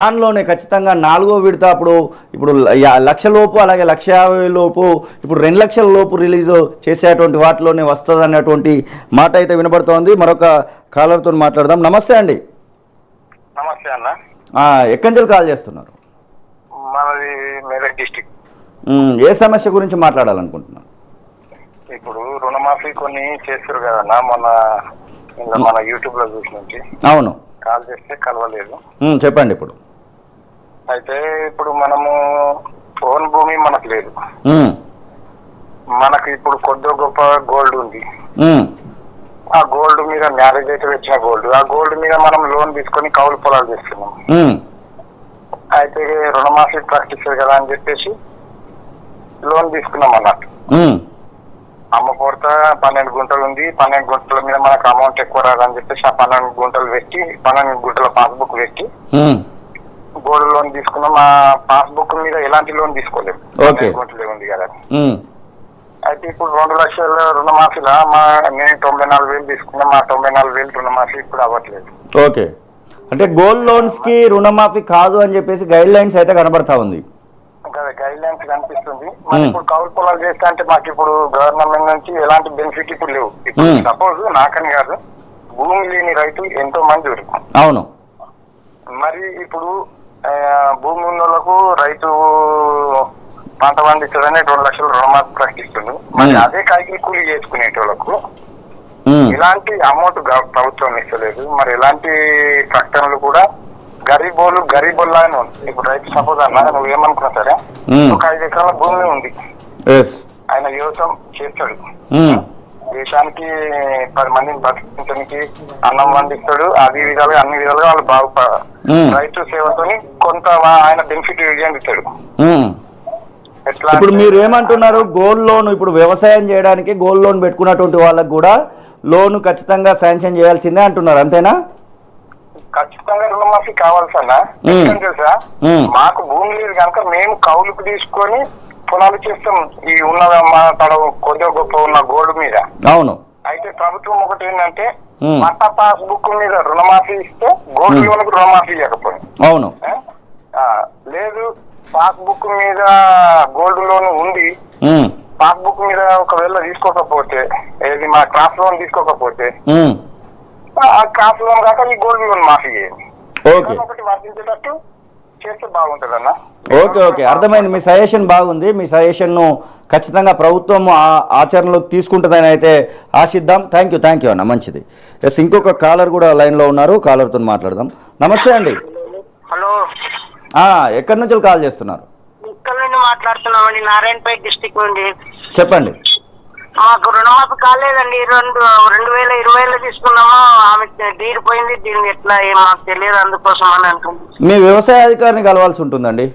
దానిలోనే ఖచ్చితంగా నాలుగో విడత ఇప్పుడు లక్ష లోపు అలాగే 1,50,000 లోపు ఇప్పుడు 2 లక్షల లోపు రిలీజ్ చేసేటువంటి వాటిలోనే వస్తుంది అన్నటువంటి మాట అయితే వినబడుతోంది. మరొక కాలర్తో మాట్లాడదాం. నమస్తే అండి. నమస్తే అన్న. ఎక్కడి నుంచి కాల్ చేస్తున్నారు? మనది మెదక్ డిస్టిక్. ఏ సమస్య గురించి మాట్లాడాలనుకుంటున్నారు? ఇప్పుడు రుణమాఫీ కొన్ని చేస్తారు కదన్నా, మన యూట్యూబ్ లో చూసి నుంచి. అవును, కాల్ చేస్తే కలవలేదు. చెప్పండి. అయితే ఇప్పుడు మనము ఫోన్ భూమి మనకు లేదు. మనకు ఇప్పుడు కొద్ది గొప్ప గోల్డ్ ఉంది. ఆ గోల్డ్ మీద మ్యారేజ్ అయితే వచ్చిన గోల్డ్, ఆ గోల్డ్ మీద మనం లోన్ తీసుకొని కౌలు పొలాలు చేస్తున్నాం. అయితే రుణమాఫీ ప్రకటిస్తారు కదా అని చెప్పేసి లోన్ తీసుకున్నాం అన్నట్టు. అమ్మ పూర్త 12 గుంటలు ఉంది. 12 గుంటల మీద మనకు అమౌంట్ ఎక్కువ రాదని చెప్పేసి ఆ 12 గుంటలు పెట్టి 12 గుంటల పాస్బుక్ పెట్టి గోల్డ్ లోన్ తీసుకున్నాం. ఆ పాస్బుక్ మీద ఎలాంటి లోన్ తీసుకోలేము, 12 గుంటలే ఉంది కదా. అయితే ఇప్పుడు 2 లక్షల రుణమాఫీలా నేను 94,000 తీసుకున్నాం. ఆ 94,000 రుణమాఫీ ఇప్పుడు అవ్వట్లేదు. ఓకే, అంటే గోల్డ్ లోన్స్ కి రుణమాఫీ కాదు అని చెప్పేసి గైడ్ లైన్స్ అయితే కనబడతా ఉంది. గైడ్ లైన్స్ కనిపిస్తుంది. మరి ఇప్పుడు కౌలు పొలాలు చేస్తా అంటే మాకు ఇప్పుడు గవర్నమెంట్ నుంచి ఎలాంటి బెనిఫిట్ ఇప్పుడు లేవు. ఇప్పుడు సపోజ్ నాకని కాదు, భూమి లేని రైతు ఎంతో మంది ఉన్నారు. అవును. మరి ఇప్పుడు భూమి ఉన్న వాళ్ళకు రైతు పంట పండించడనే 2 లక్షల రుణమాఫీ ప్రకటిస్తుంది. మరి అదే కాయకి కూలీ చేసుకునేటోళ్లకు ఇలాంటి అమౌంట్ ప్రభుత్వం ఇస్తలేదు. మరి ఎలాంటి ప్రకటనలు కూడా గరీబోల్లాగానే ఉంది. ఇప్పుడు రైతు సపోజ్ అన్నా నువ్వు ఏమనుకున్నా సరే, ఒక 5 ఎకరాల భూమి ఉంది, ఆయన వ్యవసాయం చేస్తాడు, దేశానికి 10 మందిని బతికించడానికి అన్నం పండిస్తాడు. అన్ని విధాలుగా వాళ్ళు బాగుపడారు. రైతు సేవతో కొంత ఆయన బెనిఫిట్ చెందుతాడు. ఇప్పుడు మీరు ఏమంటున్నారు? గోల్డ్ లోన్ ఇప్పుడు వ్యవసాయం చేయడానికి గోల్డ్ లోన్ పెట్టుకున్నటువంటి వాళ్ళకి కూడా లోన్ ఖచ్చితంగా శాంక్షన్ చేయాల్సిందే అంటున్నారు, అంతేనా? ఖచ్చితంగా రుణమాఫీ కావాల్సన్నా. తెలుసా, మాకు భూమి లేదు కనుక మేము కౌలుకు తీసుకొని పొలాలు చేస్తాం ఈ ఉన్న తన కొద్దిగా గొప్ప ఉన్న గోల్డ్ మీద. అవును. అయితే ప్రభుత్వం ఒకటి ఏంటంటే పట్ట పాస్బుక్ మీద రుణమాఫీ ఇస్తే గోల్డ్ లోన్కు రుణమాఫీ ఇవ్వకపోయింది. అవును. లేదు, పాస్బుక్ మీద గోల్డ్ లోన్ ఉంది, పాస్బుక్ మీద ఒకవేళ తీసుకోకపోతే, ఏది మా క్రాప్ లోన్ తీసుకోకపోతే ఆ క్రాప్ లోన్ కాక ఈ గోల్డ్ లోన్ మాఫీ చేయండి. ఒకటి వర్తించేటట్టు చేస్తే బాగుంటుంది అన్న. ఓకే, అర్థమైంది. మీ సజెషన్ బాగుంది. మీ సజెషన్ను ఖచ్చితంగా ప్రభుత్వం ఆచరణలోకి తీసుకుంటుందని అయితే ఆశిద్దాం. థ్యాంక్ యూ అన్న, మంచిది. ఎస్, ఇంకొక కాలర్ కూడా లైన్లో ఉన్నారు, కాలర్తో మాట్లాడదాం. నమస్తే అండి. హలో, ఎక్కడి నుంచి కాల్ చేస్తున్నారు? ఇక్కడ నుండి మాట్లాడుతున్నామండి, నారాయణపేట డిస్టిక్ నుండి. చెప్పండి. మాకు రుణమాఫీ కాలేదండి. 2020లో తీసుకున్నాము, ఆమె తీరిపోయింది. దీన్ని ఎట్లా మాకు తెలియదు, అందుకోసం అని అనుకుంటున్నాం. మీ వ్యవసాయ అధికారిని కలవాల్సి ఉంటుందండి.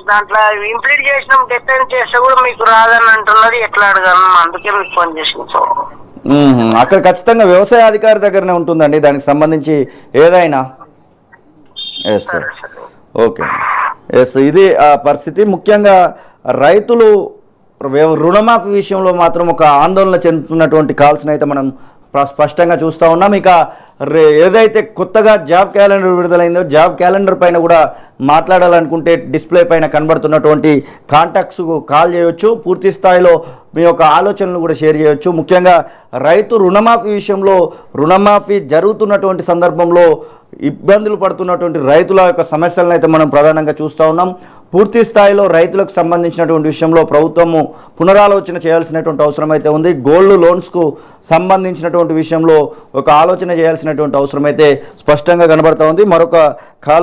దాంట్లో ఇంప్లీట్ చేసినాం, డిఫెన్స్ చేస్తే కూడా మీకు రాదని అంటున్నది. ఎట్లా అడగాను, అందుకే మీకు ఫోన్ చేసిన. అక్కడ ఖచ్చితంగా వ్యవసాయ అధికారి దగ్గరనే ఉంటుందండి దానికి సంబంధించి ఏదైనా. Yes sir, okay. ఎస్, ఇది ఆ పరిస్థితి. ముఖ్యంగా రైతులు రుణమాఫీ విషయంలో మాత్రం ఒక ఆందోళన చెందుతున్నటువంటి కాల్స్ని అయితే మనం స్పష్టంగా చూస్తూ ఉన్నాం. ఇక ఏదైతే కొత్తగా జాబ్ క్యాలెండర్ విడుదలైందో జాబ్ క్యాలెండర్ పైన కూడా మాట్లాడాలనుకుంటే డిస్ప్లే పైన కనబడుతున్నటువంటి కాంటాక్ట్స్కు కాల్ చేయొచ్చు. పూర్తి స్థాయిలో మీ యొక్క ఆలోచనలు కూడా షేర్ చేయొచ్చు. ముఖ్యంగా రైతు రుణమాఫీ విషయంలో రుణమాఫీ జరుగుతున్నటువంటి సందర్భంలో ఇబ్బందులు పడుతున్నటువంటి రైతుల యొక్క సమస్యలను అయితే మనం ప్రధానంగా చూస్తూ ఉన్నాం. పూర్తి స్థాయిలో రైతులకు సంబంధించినటువంటి విషయంలో ప్రభుత్వము పునరాలోచన చేయాల్సినటువంటి అవసరం అయితే ఉంది. గోల్డ్ లోన్స్కు సంబంధించినటువంటి విషయంలో ఒక ఆలోచన చేయాల్సినటువంటి అవసరం అయితే స్పష్టంగా కనబడుతూ ఉంది. మరొక కాల